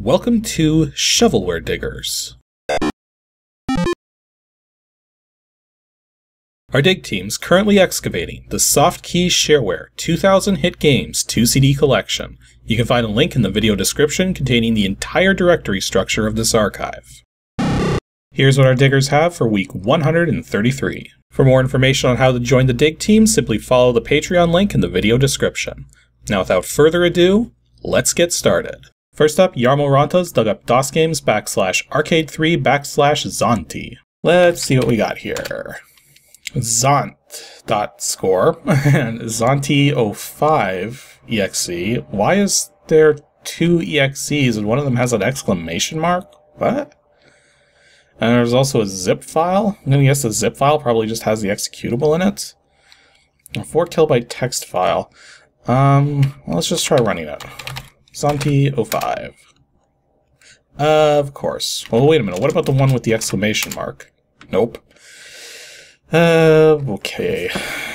Welcome to Shovelware Diggers. Our dig team's currently excavating the Softkey Shareware 2000 hit games 2 CD collection. You can find a link in the video description containing the entire directory structure of this archive. Here's what our diggers have for week 133. For more information on how to join the dig team, simply follow the Patreon link in the video description. Now without further ado, let's get started. First up, Yarmo Rontas dug up DOSGAMES /arcade3/ZANTI. Let's see what we got here. Zant.score and ZANTI05 EXE. Why is there two EXEs and one of them has an exclamation mark? What? And there's also a zip file. I'm gonna guess the zip file probably just has the executable in it. A 4 kilobyte text file. Well, let's just try running it. ZANTI05. Of course. Well, wait a minute. What about the one with the exclamation mark? Nope. Okay.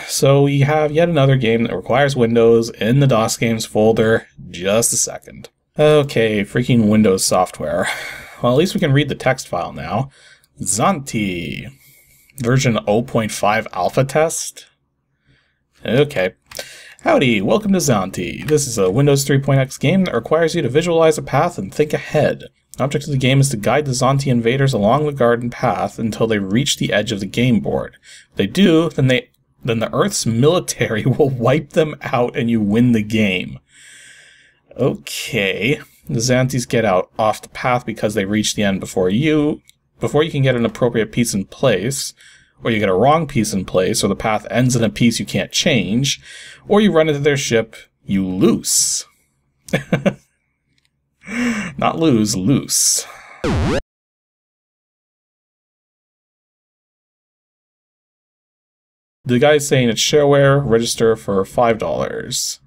So we have yet another game that requires Windows in the DOSGAMES folder. Just a second. Okay, freaking Windows software. Well, at least we can read the text file now. ZANTI. Version 0.5 alpha test. Okay. Howdy, welcome to ZANTI. This is a Windows 3.x game that requires you to visualize a path and think ahead. The object of the game is to guide the ZANTI invaders along the garden path until they reach the edge of the game board. If they do, then the Earth's military will wipe them out and you win the game. Okay. The ZANTIs get out off the path because they reach the end before you can get an appropriate piece in place, or you get a wrong piece in place, or the path ends in a piece you can't change, or you run into their ship, you loose. Not lose, loose. The guy's saying it's Shareware, register for $5.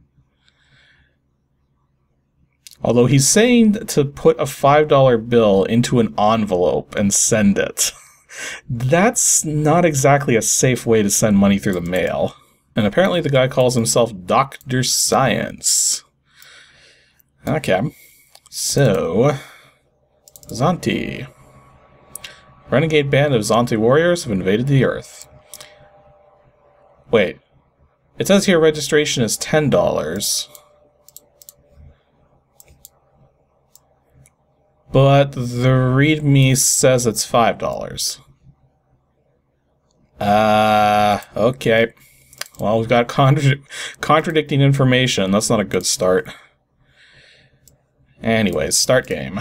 Although he's saying to put a $5 bill into an envelope and send it. That's not exactly a safe way to send money through the mail. And apparently the guy calls himself Dr. Science. Okay. So, ZANTI. Renegade band of ZANTI warriors have invaded the Earth. Wait. It says here registration is $10. But the README says it's $5. Okay. Well, we've got contradicting information. That's not a good start. Anyways, start game.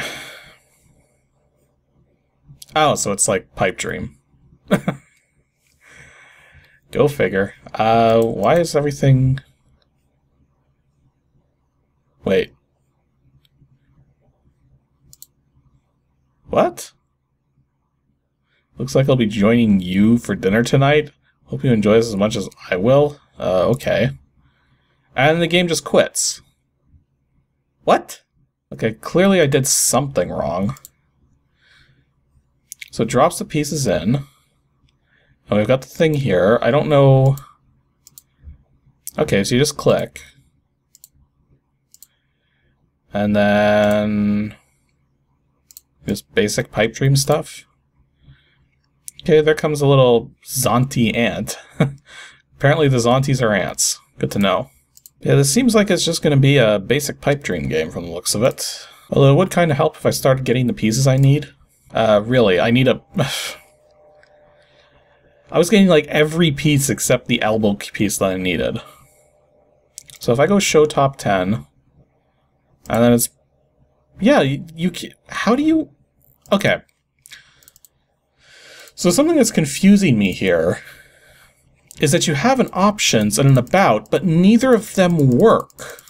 Oh, so it's like Pipe Dream. Go figure. Why is everything... Wait. What? Looks like I'll be joining you for dinner tonight. Hope you enjoy this as much as I will. Okay. And the game just quits. What? Okay, clearly I did something wrong. So it drops the pieces in. And we've got the thing here. I don't know... Okay, so you just click. And then... just basic pipe dream stuff. Okay, there comes a little ZANTI ant. Apparently the ZANTIs are ants. Good to know. Yeah, this seems like it's just going to be a basic pipe dream game from the looks of it. Although it would kind of help if I started getting the pieces I need. Really, I need a... I was getting like every piece except the elbow piece that I needed. So if I go show top 10, and then it's... Yeah, you how do you... Okay. So something that's confusing me here is that you have an options and an about, but neither of them work.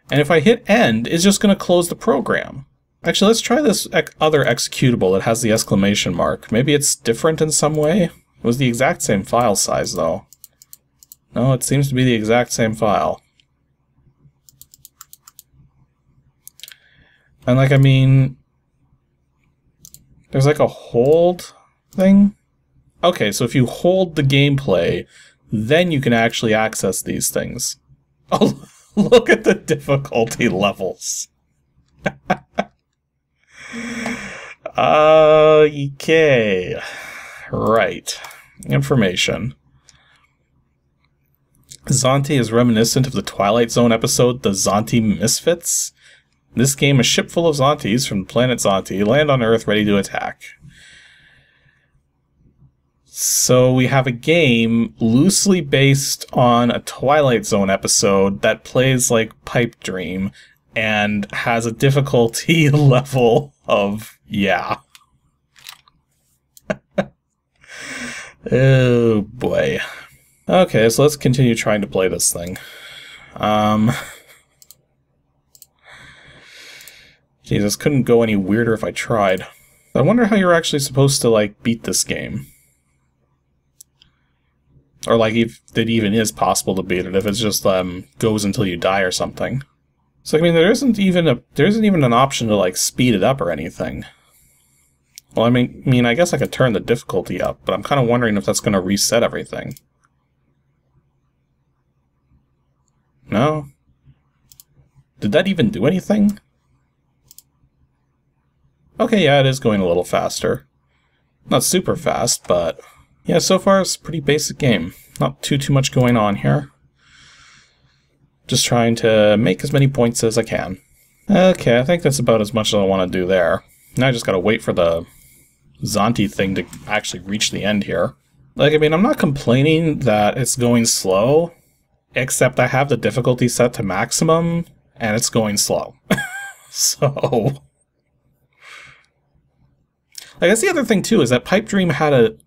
And if I hit end, it's just going to close the program. Actually, let's try this other executable that has the exclamation mark. Maybe it's different in some way? It was the exact same file size, though. No, it seems to be the exact same file. And like, I mean, there's like a hold thing. Okay, so if you hold the gameplay, then you can actually access these things. Oh, look at the difficulty levels. Okay. Right. Information. ZANTI is reminiscent of the Twilight Zone episode, The ZANTI Misfits. In this game, a ship full of Zantis from the planet ZANTI land on Earth ready to attack. So we have a game loosely based on a Twilight Zone episode that plays like Pipe Dream and has a difficulty level of, yeah. Oh boy. Okay, so let's continue trying to play this thing. Jesus, couldn't go any weirder if I tried. I wonder how you're actually supposed to, like, beat this game. Or, like, if it even is possible to beat it, if it's just, goes until you die or something. So, I mean, there isn't even an option to, like, speed it up or anything. Well, I mean, I guess I could turn the difficulty up, but I'm kind of wondering if that's going to reset everything. No? Did that even do anything? Okay, yeah, it is going a little faster. Not super fast, but... yeah, so far it's a pretty basic game. Not too much going on here. Just trying to make as many points as I can. Okay, I think that's about as much as I want to do there. Now I just gotta wait for the ZANTI thing to actually reach the end here. Like, I mean, I'm not complaining that it's going slow, except I have the difficulty set to maximum, and it's going slow. So... I guess the other thing, too, is that Pipe Dream had a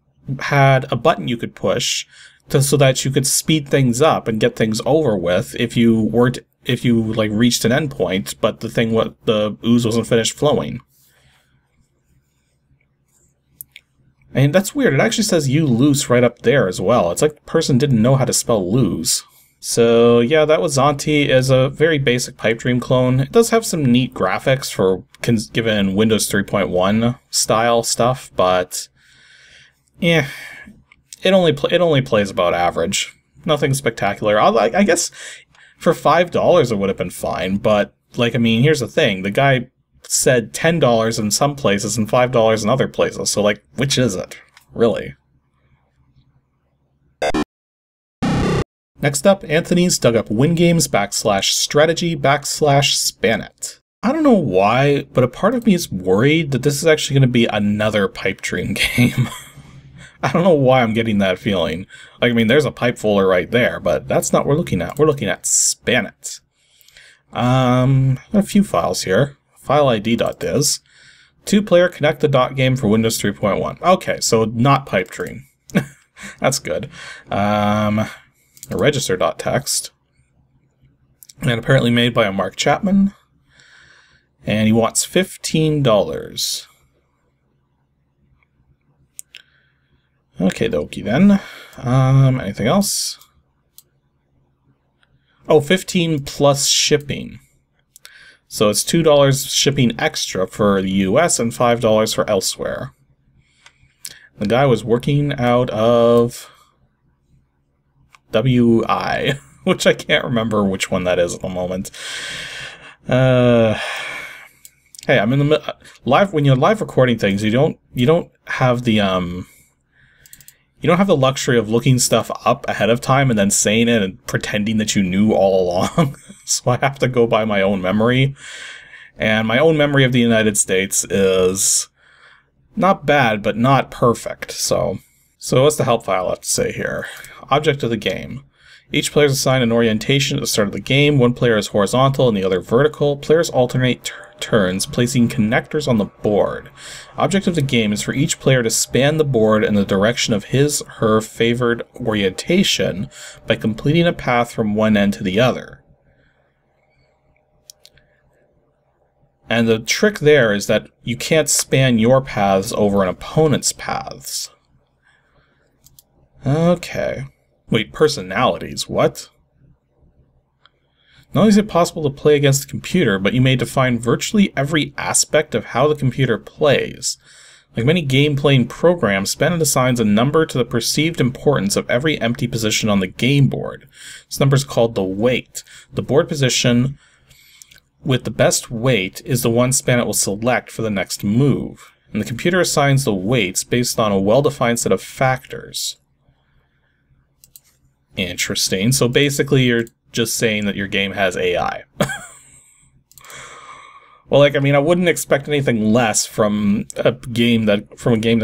button you could push so that you could speed things up and get things over with if you like reached an endpoint, but the ooze wasn't finished flowing. And that's weird. It actually says "you loose" right up there as well. It's like the person didn't know how to spell lose. So yeah, that was ZANTI. Is a very basic Pipe Dream clone. It does have some neat graphics for given Windows 3.1 style stuff, but yeah, it only plays about average. Nothing spectacular. I guess for $5 it would have been fine, but like, I mean, here's the thing: the guy said $10 in some places and $5 in other places. So like, which is it, really? Next up, Anthony's dug up WINGAMES /strategy/SPANIT. I don't know why, but a part of me is worried that this is actually going to be another Pipe Dream game. I don't know why I'm getting that feeling. Like, I mean, there's a pipe folder right there, but that's not what we're looking at. We're looking at SPANIT. A few files here. File ID.diz. 2-player connect the dot game for Windows 3.1. Okay, so not Pipe Dream. That's good. Register.txt. And apparently made by a Mark Chapman. And he wants $15. Okay, dokie then. Anything else? Oh, 15 plus shipping. So it's $2 shipping extra for the US and $5 for elsewhere. The guy was working out of WI, which I can't remember which one that is at the moment. Hey, I'm in the live. When you're live recording things, you don't have the luxury of looking stuff up ahead of time and then saying it and pretending that you knew all along. So I have to go by my own memory, and my own memory of the United States is not bad, but not perfect. So what's the help file have to say here? Object of the game. Each player is assigned an orientation at the start of the game. One player is horizontal and the other vertical. Players alternate turns, placing connectors on the board. Object of the game is for each player to span the board in the direction of his/her favored orientation by completing a path from one end to the other. And the trick there is that you can't span your paths over an opponent's paths. Okay. Wait, personalities, what? Not only is it possible to play against the computer, but you may define virtually every aspect of how the computer plays. Like many game-playing programs, SPANIT assigns a number to the perceived importance of every empty position on the game board. This number is called the weight. The board position with the best weight is the one SPANIT will select for the next move. and the computer assigns the weights based on a well-defined set of factors. Interesting. So basically you're just saying that your game has AI. Well, like, I mean, I wouldn't expect anything less from a game that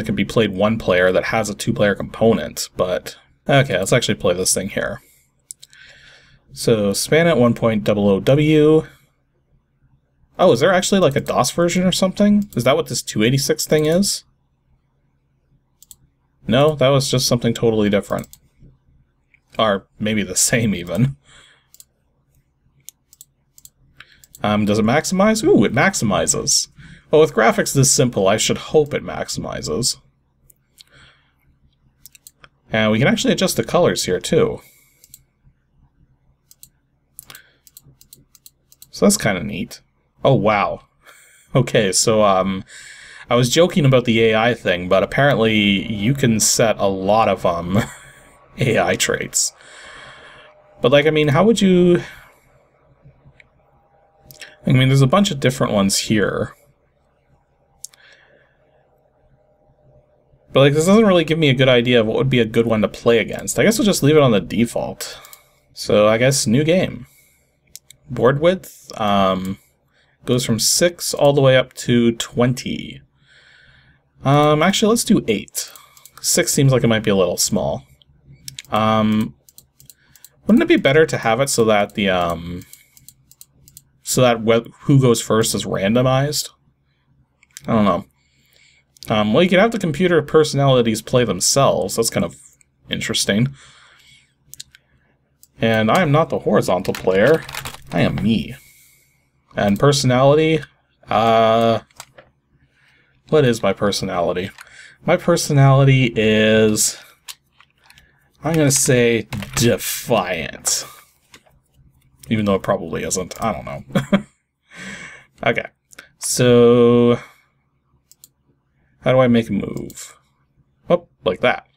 can be played one player that has a two-player component, but okay, let's actually play this thing here. So SPANIT 1.00W. Oh, is there actually like a DOS version or something? Is that what this 286 thing is? No, that was just something totally different. Or maybe the same even. Does it maximize? Ooh, it maximizes. Well, with graphics this simple, I should hope it maximizes. And we can actually adjust the colors here too. So that's kind of neat. Oh, wow. Okay, so I was joking about the AI thing, but apparently you can set a lot of AI traits. But like, I mean, how would you... I mean, there's a bunch of different ones here. But like, this doesn't really give me a good idea of what would be a good one to play against. I guess we'll just leave it on the default. So I guess new game. Board width goes from 6 all the way up to 20. Actually, let's do 8. 6 seems like it might be a little small. Wouldn't it be better to have it so that the who goes first is randomized? I don't know. Well, you can have the computer personalities play themselves. That's kind of interesting. And I am not the horizontal player. I am me. And personality, what is my personality? My personality is, I'm going to say defiant. Even though it probably isn't. I don't know. Okay. So, how do I make a move? Oh, like that.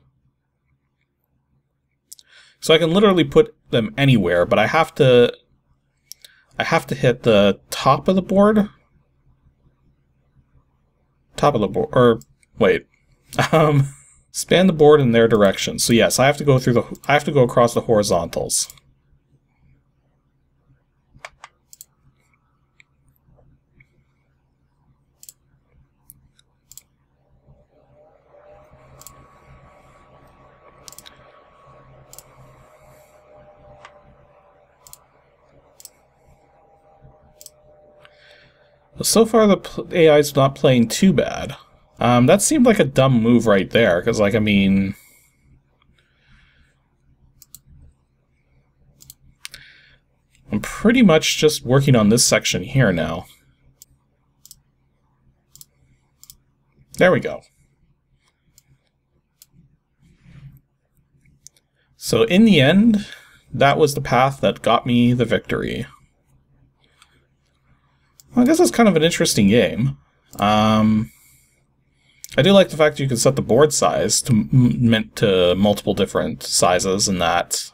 So I can literally put them anywhere, but I have to hit the top of the board. Top of the board, or wait. Span the board in their direction. So yes, I have to go across the horizontals. So far, the AI's not playing too bad. That seemed like a dumb move right there, because, like, I mean... I'm pretty much just working on this section here now. There we go. So, in the end, that was the path that got me the victory. Well, I guess it's kind of an interesting game. I do like the fact that you can set the board size to multiple different sizes, and that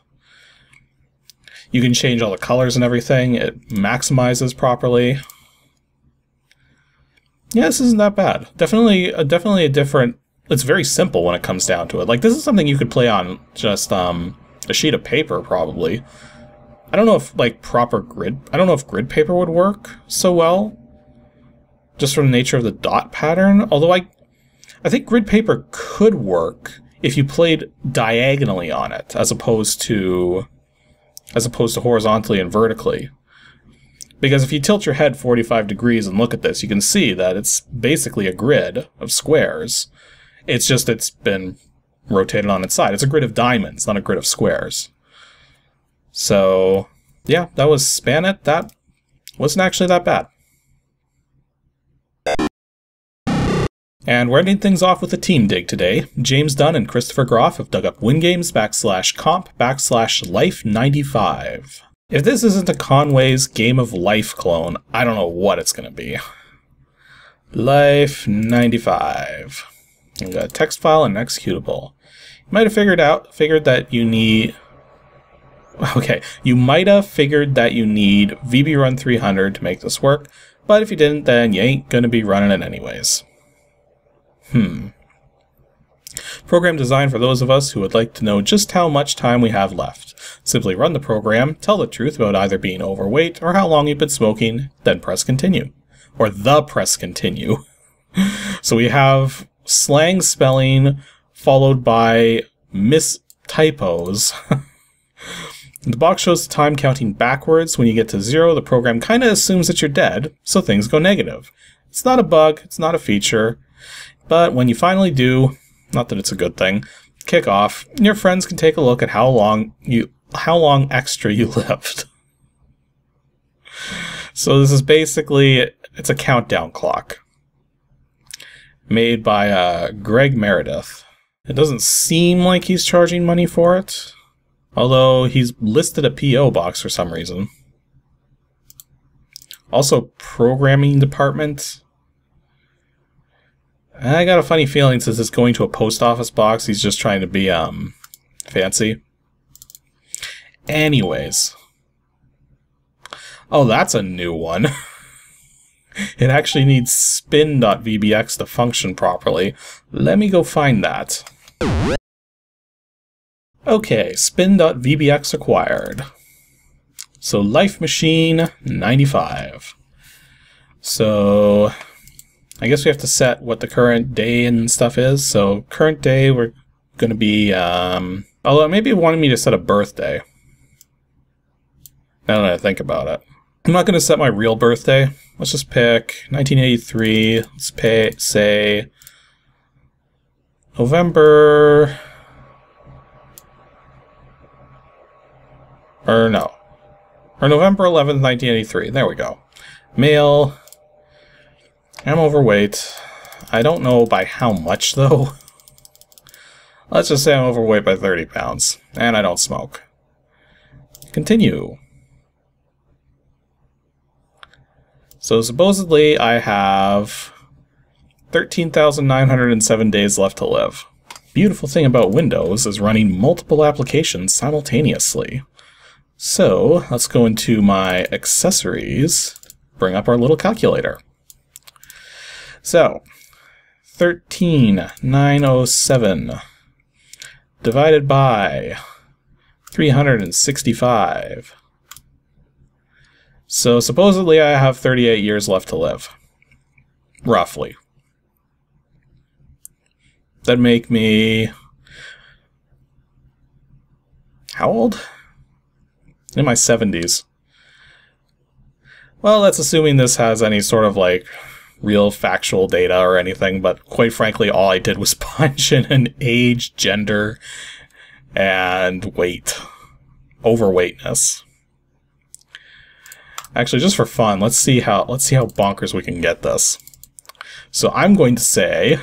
you can change all the colors and everything. It maximizes properly. Yeah, this isn't that bad. Definitely a different... It's very simple when it comes down to it. Like, this is something you could play on just a sheet of paper, probably. I don't know if, like, I don't know if grid paper would work so well, just from the nature of the dot pattern. Although I think grid paper could work if you played diagonally on it, as opposed to horizontally and vertically. Because if you tilt your head 45 degrees and look at this, you can see that it's basically a grid of squares. It's just it's been rotated on its side. It's a grid of diamonds, not a grid of squares. So, yeah, that was SPANIT. That wasn't actually that bad. And we're ending things off with a team dig today. James Dunn and Christopher Groff have dug up WINGAMES /comp/life95. If this isn't a Conway's Game of Life clone, I don't know what it's going to be. Life95. We've got a text file and an executable. You might have figured that you need... Okay, you might have figured that you need VB-Run 300 to make this work, but if you didn't, then you ain't gonna be running it anyways. Program designed for those of us who would like to know just how much time we have left. Simply run the program, tell the truth about either being overweight or how long you've been smoking, then press continue. Or press continue. So we have slang spelling followed by mistypos. The box shows the time counting backwards. When you get to 0, the program kind of assumes that you're dead, so things go negative. It's not a bug, it's not a feature, but when you finally do, not that it's a good thing, kick off, your friends can take a look at how long extra you lived. So this is basically, it's a countdown clock made by Greg Meredith. It doesn't seem like he's charging money for it, although he's listed a P.O. box for some reason. Also, programming department. I got a funny feeling since it's going to a post office box, he's just trying to be fancy. Anyways. Oh, that's a new one. It actually needs spin.vbx to function properly. Let me go find that. Okay, spin.vbx acquired. So Life Machine 95. So I guess we have to set what the current day and stuff is. So current day we're going to be, although maybe it wanted me to set a birthday. Now that I think about it. I'm not going to set my real birthday. Let's just pick 1983. Let's say November... Or November 11th, 1983. There we go. Male. I'm overweight. I don't know by how much, though. Let's just say I'm overweight by 30 pounds. And I don't smoke. Continue. So supposedly I have 13,907 days left to live. Beautiful thing about Windows is running multiple applications simultaneously. So let's go into my accessories, bring up our little calculator. So 13,907 divided by 365. So supposedly I have 38 years left to live. Roughly. That'd make me... How old? In my 70s. Well, that's assuming this has any sort of, like, real factual data or anything, but quite frankly, all I did was punch in an age, gender, and weight. Overweightness. Actually, just for fun, let's see how bonkers we can get this. So I'm going to say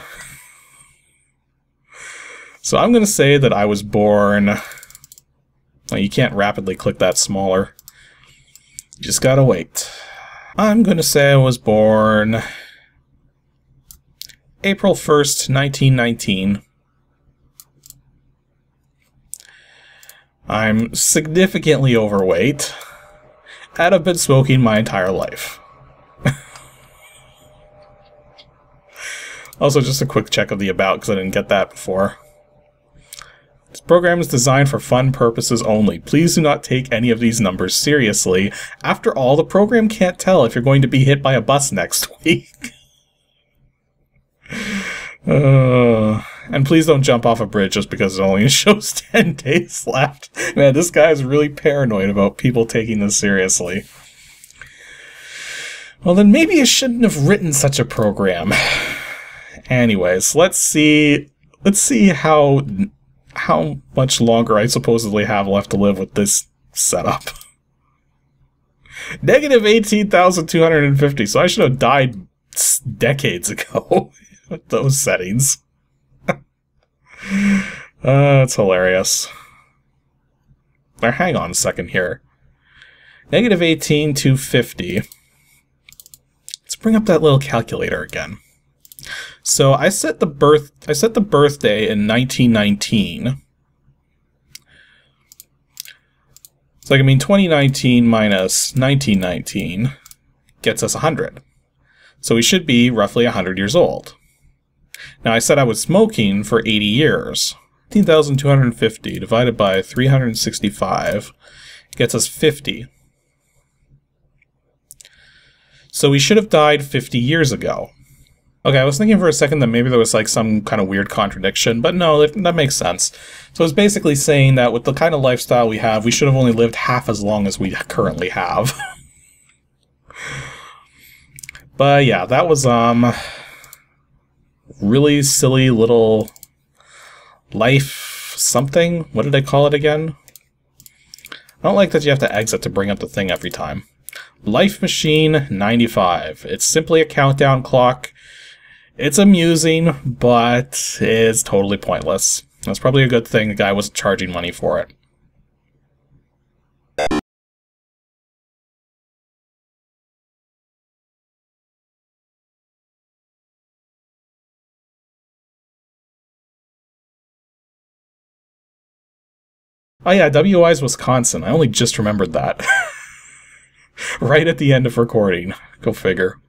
that I was born... Well, you can't rapidly click that smaller. You just gotta wait. I'm going to say I was born April 1st, 1919. I'm significantly overweight, and I've been smoking my entire life. Also, just a quick check of the about, because I didn't get that before. This program is designed for fun purposes only. Please do not take any of these numbers seriously. After all, the program can't tell if you're going to be hit by a bus next week. And please don't jump off a bridge just because it only shows 10 days left. Man, this guy is really paranoid about people taking this seriously. Well, then maybe I shouldn't have written such a program. Anyways, let's see how much longer I supposedly have left to live with this setup. Negative 18,250, so I should have died decades ago with those settings. That's hilarious. Now hang on a second here. Negative 18,250. Let's bring up that little calculator again. So I set the birthday in 1919. So I mean 2019 minus 1919 gets us 100. So we should be roughly 100 years old. Now, I said I was smoking for 80 years. 15,250 divided by 365 gets us 50. So we should have died 50 years ago. Okay, I was thinking for a second that maybe there was like some kind of weird contradiction, but no, that makes sense. So it's basically saying that with the kind of lifestyle we have, we should have only lived half as long as we currently have. But yeah, that was really silly little life something. What did I call it again? I don't like that you have to exit to bring up the thing every time. Life Machine 95. It's simply a countdown clock. It's amusing, but it's totally pointless. That's probably a good thing the guy wasn't charging money for it. Oh yeah, WI's Wisconsin. I only just remembered that. Right at the end of recording. Go figure.